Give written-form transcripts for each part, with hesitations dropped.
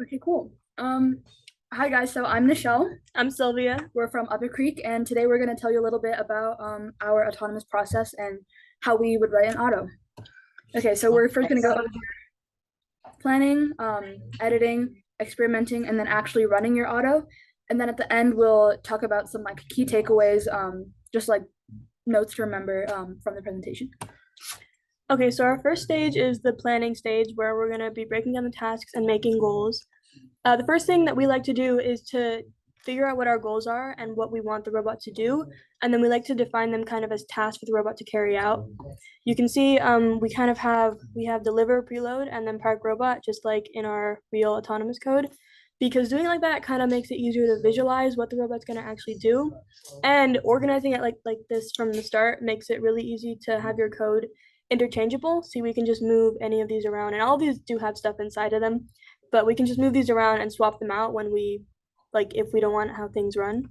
Okay, cool. Hi guys. So I'm Nichelle. I'm Sylvia. We're from Upper Creek, and today we're going to tell you a little bit about our autonomous process and how we would write an auto. Okay, so we're first going to go over planning, editing, experimenting, and then actually running your auto. And then at the end, we'll talk about some like key takeaways, just like notes to remember from the presentation. Okay, so our first stage is the planning stage where we're going to be breaking down the tasks and making goals. The first thing that we like to do is to figure out what our goals are and what we want the robot to do. And then we like to define them kind of as tasks for the robot to carry out. You can see we have deliver, preload, and then park robot, just like in our real autonomous code. Because doing it like that kind of makes it easier to visualize what the robot's going to actually do. And organizing it like this from the start makes it really easy to have your code interchangeable. So we can just move any of these around. And all of these do have stuff inside of them, but we can just move these around and swap them out when if we don't want how things run.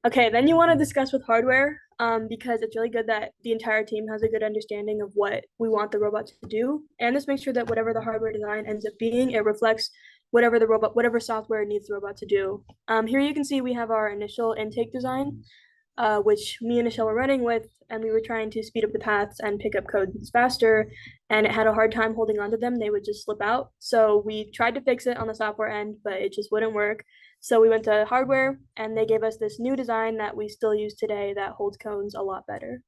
Okay, then you want to discuss with hardware, because it's really good that the entire team has a good understanding of what we want the robot to do. And this makes sure that whatever the hardware design ends up being, it reflects whatever software needs the robot to do. Here you can see we have our initial intake design, which me and Michelle were running with, and we were trying to speed up the paths and pick up codes faster, and it had a hard time holding onto them. They would just slip out. So we tried to fix it on the software end, but it just wouldn't work. So we went to hardware, and they gave us this new design that we still use today that holds cones a lot better.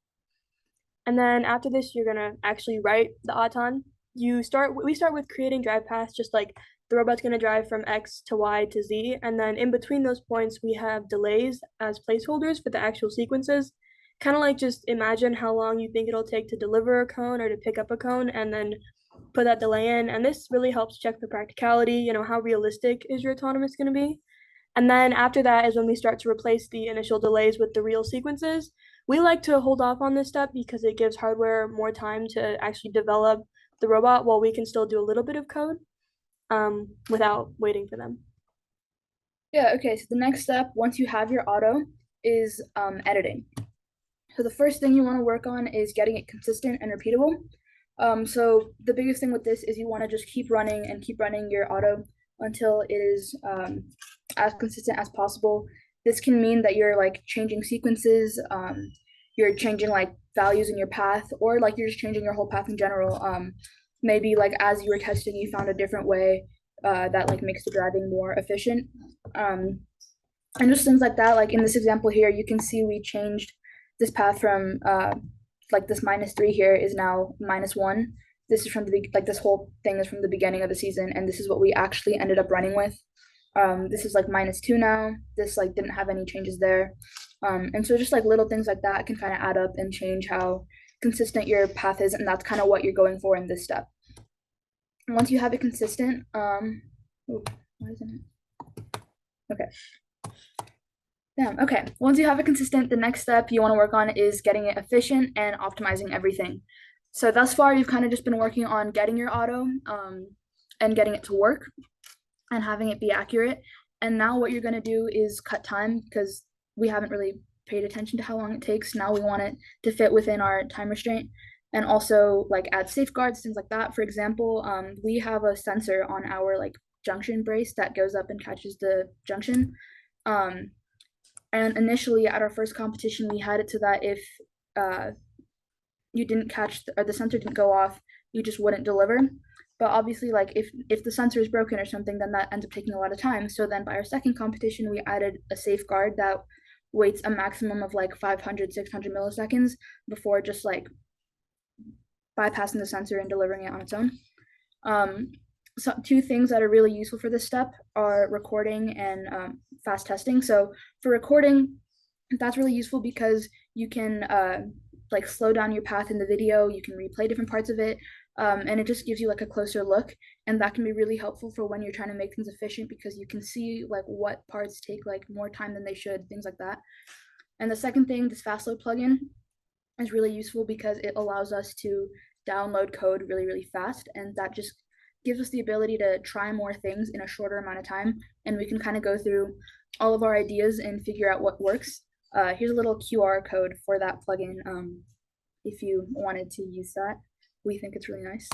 And then after this, you're gonna actually write the auton. We start with creating drive paths, just like the robot's gonna drive from X to Y to Z, and then in between those points, we have delays as placeholders for the actual sequences. Kind of like just imagine how long you think it'll take to deliver a cone or to pick up a cone, and then put that delay in. And this really helps check the practicality, how realistic is your autonomous gonna be. And then after that is when we start to replace the initial delays with the real sequences. We like to hold off on this step because it gives hardware more time to actually develop the robot while we can still do a little bit of code, without waiting for them. Yeah, okay, so the next step, once you have your auto, is editing. So the first thing you want to work on is getting it consistent and repeatable. So the biggest thing with this is you want to just keep running and keep running your auto until it is as consistent as possible. This can mean that you're like changing sequences, you're changing like values in your path, or like you're just changing your whole path in general. Maybe like as you were testing, you found a different way that like makes the driving more efficient. And just things like that. Like in this example here, you can see we changed this path from like this -3 here is now -1. This is from the like this whole thing is from the beginning of the season, and this is what we actually ended up running with. This is like -2 now. This like didn't have any changes there. And so just like little things like that can kind of add up and change how consistent your path is, and that's kind of what you're going for in this step. And once you have it consistent, ooh, why isn't it? Okay. Yeah, okay. Once you have it consistent, the next step you want to work on is getting it efficient and optimizing everything. So thus far, you've kind of just been working on getting your auto and getting it to work and having it be accurate. And now what you're going to do is cut time because we haven't really paid attention to how long it takes. Now we want it to fit within our time restraint and also like add safeguards, things like that. For example, we have a sensor on our like junction brace that goes up and catches the junction. And initially at our first competition, we had it so that if you didn't catch or the sensor didn't go off, you just wouldn't deliver. But obviously, like if the sensor is broken or something, then that ends up taking a lot of time. So then by our second competition, we added a safeguard that waits a maximum of like 500, 600 milliseconds before just like bypassing the sensor and delivering it on its own. So two things that are really useful for this step are recording and fast testing. So for recording, that's really useful because you can like slow down your path in the video, you can replay different parts of it, and it just gives you like a closer look, and that can be really helpful for when you're trying to make things efficient because you can see like what parts take like more time than they should, things like that. And the second thing, this fast load plugin is really useful because it allows us to download code really, really fast, and that just gives us the ability to try more things in a shorter amount of time, and we can kind of go through all of our ideas and figure out what works. Here's a little QR code for that plugin if you wanted to use that. We think it's really nice.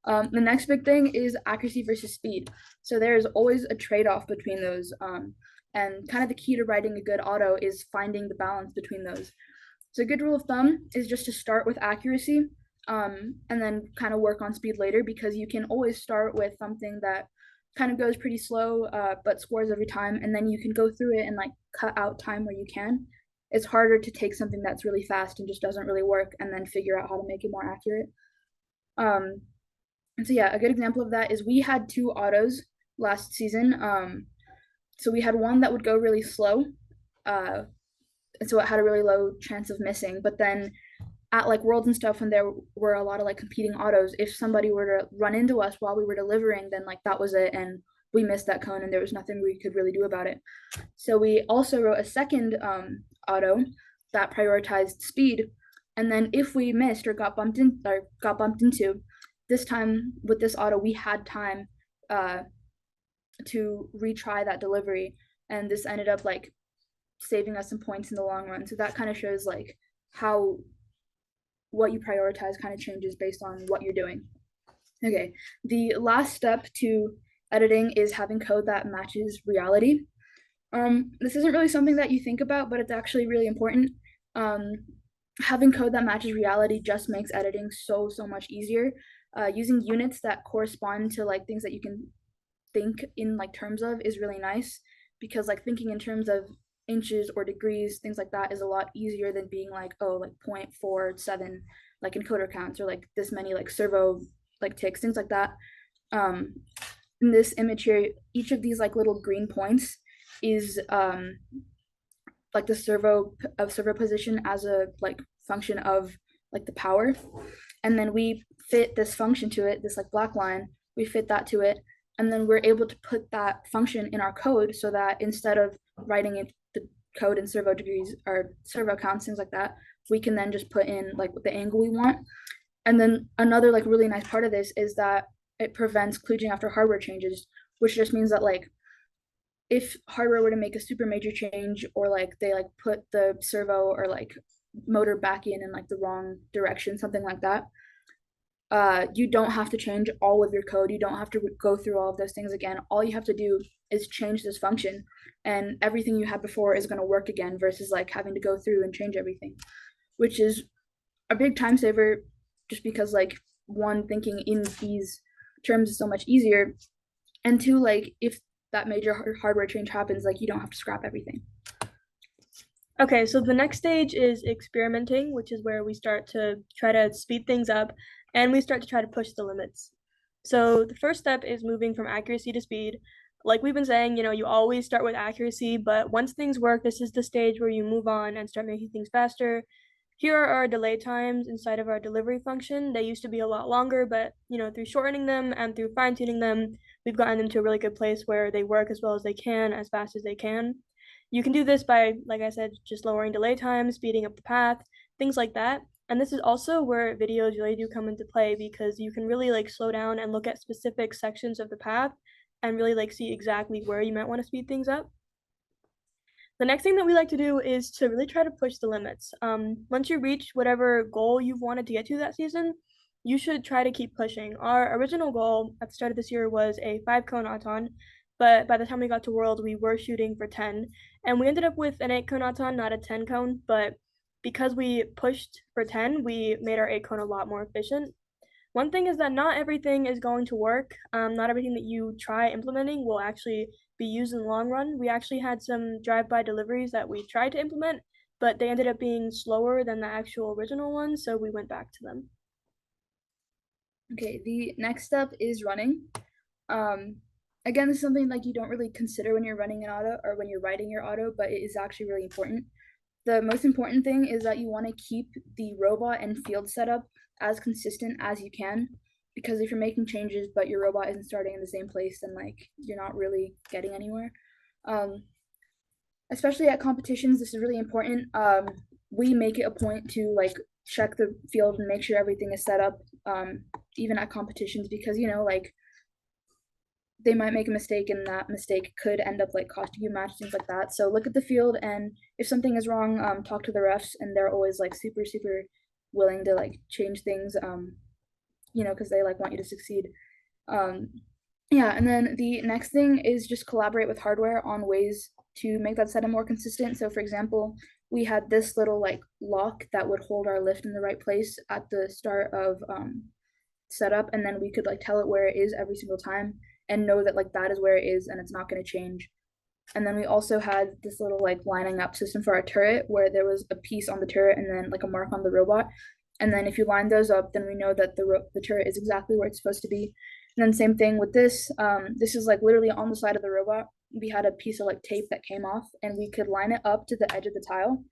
The next big thing is accuracy versus speed. So there's always a trade-off between those. And kind of the key to writing a good auto is finding the balance between those. So a good rule of thumb is just to start with accuracy, and then kind of work on speed later, because you can always start with something that kind of goes pretty slow, but scores every time, and then you can go through it and like cut out time where you can. It's harder to take something that's really fast and just doesn't really work and then figure out how to make it more accurate. Um, and so yeah, a good example of that is we had two autos last season. So we had one that would go really slow, uh, and so it had a really low chance of missing. But then at like Worlds and stuff, when there were a lot of like competing autos, if somebody were to run into us while we were delivering, then like that was it, and we missed that cone, and there was nothing we could really do about it. So we also wrote a second auto that prioritized speed, and then if we missed or got bumped into, this time with this auto we had time uh, to retry that delivery, and this ended up like saving us some points in the long run. So that kind of shows like how what you prioritize kind of changes based on what you're doing. Okay, the last step to editing is having code that matches reality. This isn't really something that you think about, but it's actually really important. Um, Having code that matches reality just makes editing so much easier. Using units that correspond to like things that you can think in like terms of is really nice, because like thinking in terms of inches or degrees, things like that, is a lot easier than being like, oh, like 0.47 like encoder counts, or like this many like servo like ticks, things like that. um in this image here, each of these like little green points is like the servo position as a like function of like the power, and then we fit this function to it, this like black line, we fit that to it, and then we're able to put that function in our code, so that instead of writing it the code in servo degrees or servo counts, things like that, we can then just put in like the angle we want. And then another like really nice part of this is that it prevents kludging after hardware changes, which just means that like if hardware were to make a super major change, or like they like put the servo or like motor back in like the wrong direction, something like that, you don't have to change all of your code. You don't have to go through all of those things again. All you have to do is change this function, and everything you had before is going to work again, versus like having to go through and change everything, which is a big time saver, just because like one, thinking in these terms is so much easier, and two, like if that major hardware change happens, like you don't have to scrap everything. Okay, so the next stage is experimenting, which is where we start to try to speed things up and we start to try to push the limits. So the first step is moving from accuracy to speed. Like we've been saying, you always start with accuracy, but once things work, this is the stage where you move on and start making things faster. Here are our delay times inside of our delivery function. They used to be a lot longer, but through shortening them and through fine-tuning them, we've gotten them to a really good place where they work as well as they can, as fast as they can. You can do this by, like I said, just lowering delay time, speeding up the path, things like that. And this is also where videos really do come into play, because you can really like slow down and look at specific sections of the path and really like see exactly where you might want to speed things up. The next thing that we like to do is to really try to push the limits. Once you reach whatever goal you've wanted to get to that season, you should try to keep pushing. Our original goal at the start of this year was a 5-cone auton, but by the time we got to World, we were shooting for 10, and we ended up with an 8-cone auton, not a 10-cone, but because we pushed for 10, we made our 8-cone a lot more efficient. One thing is that not everything is going to work. Not everything that you try implementing will actually be used in the long run. We actually had some drive-by deliveries that we tried to implement, but they ended up being slower than the actual original ones, so we went back to them. Okay, the next step is running. Um, Again, this is something like you don't really consider when you're running an auto or when you're writing your auto, but it is actually really important. The most important thing is that you want to keep the robot and field setup as consistent as you can, because if you're making changes but your robot isn't starting in the same place, then like you're not really getting anywhere. Um, Especially at competitions, this is really important. We make it a point to like check the field and make sure everything is set up, even at competitions, because like they might make a mistake, and that mistake could end up like costing you match, things like that. So look at the field, and if something is wrong, talk to the refs, and they're always like super willing to like change things. because they like want you to succeed. Um, yeah, and then the next thing is just collaborate with hardware on ways to make that setup more consistent. So, for example, we had this little like lock that would hold our lift in the right place at the start of setup, and then we could like tell it where it is every single time and know that like that is where it is and it's not going to change. And then we also had this little like lining up system for our turret where there was a piece on the turret and then like a mark on the robot. And then if you line those up, then we know that the turret is exactly where it's supposed to be. And then same thing with this. This is like literally on the side of the robot. We had a piece of like tape that came off, and we could line it up to the edge of the tile,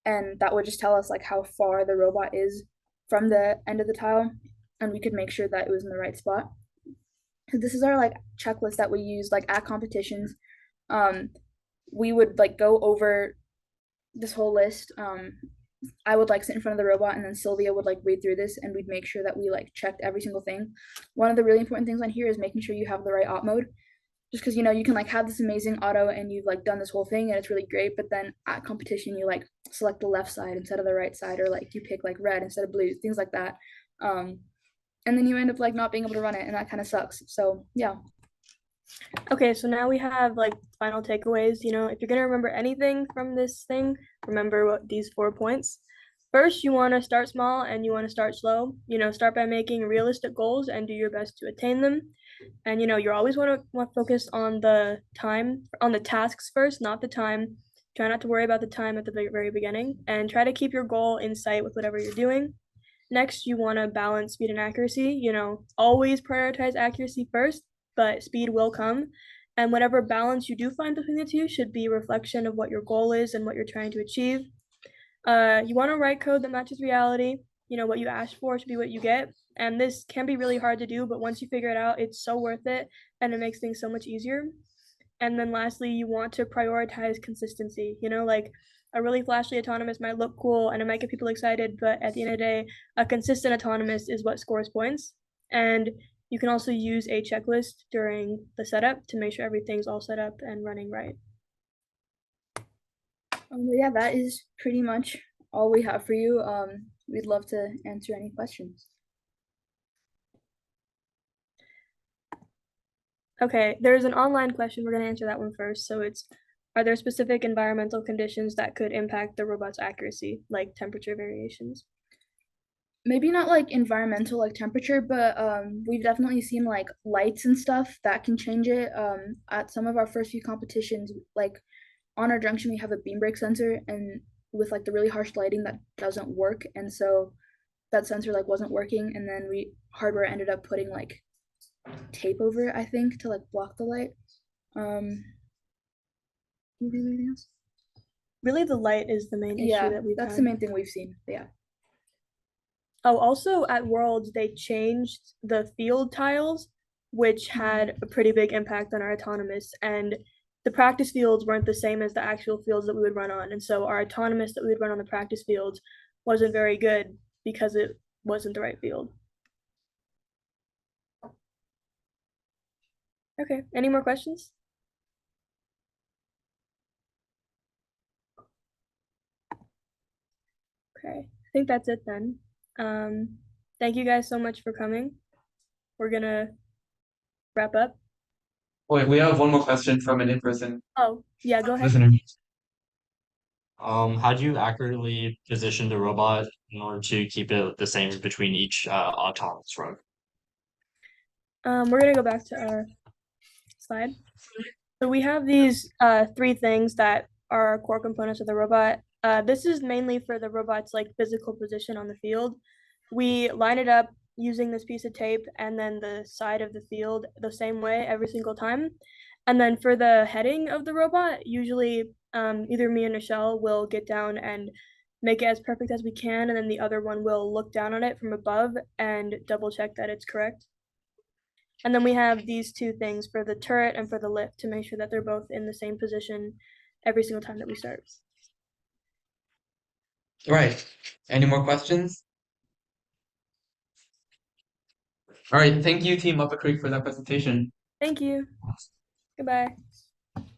and that would just tell us like how far the robot is from the end of the tile, and we could make sure that it was in the right spot. So this is our like checklist that we use like at competitions. Um, we would like go over this whole list. I would like sit in front of the robot, and then Sylvia would like read through this, and we'd make sure that we like checked every single thing. One of the really important things on here is making sure you have the right op mode. Just because you can like have this amazing auto and you've like done this whole thing and it's really great, but then at competition you like select the left side instead of the right side, or like you pick like red instead of blue, things like that. Um, and then you end up like not being able to run it, and that kind of sucks. So yeah. Okay, so now we have like final takeaways. If you're gonna remember anything from this thing, remember what these 4 points. First, you want to start small and you want to start slow. Start by making realistic goals and do your best to attain them. And you always want to focus on the time, on the tasks first, not the time. Try not to worry about the time at the very beginning, and try to keep your goal in sight with whatever you're doing. Next, you want to balance speed and accuracy. Always prioritize accuracy first, but speed will come. And whatever balance you do find between the two should be a reflection of what your goal is and what you're trying to achieve. You want to write code that matches reality. What you ask for should be what you get. And this can be really hard to do, but once you figure it out, it's so worth it and it makes things so much easier. And then lastly, you want to prioritize consistency. Like a really flashy autonomous might look cool and it might get people excited, but at the end of the day, a consistent autonomous is what scores points. And you can also use a checklist during the setup to make sure everything's all set up and running right. Yeah, that is pretty much all we have for you. We'd love to answer any questions. Okay, there's an online question. We're going to answer that one first. So are there specific environmental conditions that could impact the robot's accuracy, like temperature variations? Maybe not like environmental like temperature, but we've definitely seen like lights and stuff that can change it. At some of our first few competitions, like on our junction we have a beam break sensor, and with like the really harsh lighting that doesn't work, and so that sensor like wasn't working, and then we hardware ended up putting like tape over it, I think, to like block the light. Anything else? Really, the light is the main issue Yeah, that we've that's the had. main thing we've seen. But yeah. Oh, also at Worlds, they changed the field tiles, which had a pretty big impact on our autonomous. And the practice fields weren't the same as the actual fields that we would run on. And so our autonomous that we would run on the practice fields wasn't very good because it wasn't the right field. Okay, any more questions? Okay, I think that's it then. Thank you guys so much for coming. We're gonna wrap up. Wait, we have one more question from an in-person Oh, yeah, go ahead. listener. How do you accurately position the robot in order to keep it the same between each autonomous run? We're gonna go back to our slide. So we have these three things that are core components of the robot. This is mainly for the robot's like physical position on the field. We line it up using this piece of tape and then the side of the field the same way every single time. And then for the heading of the robot, usually either me and Michelle will get down and make it as perfect as we can, and then the other one will look down on it from above and double check that it's correct. And then we have these two things for the turret and for the lift to make sure that they're both in the same position every single time that we start. Right. Any more questions? All right. Thank you, Team Up a Creek, for that presentation. Thank you. Goodbye.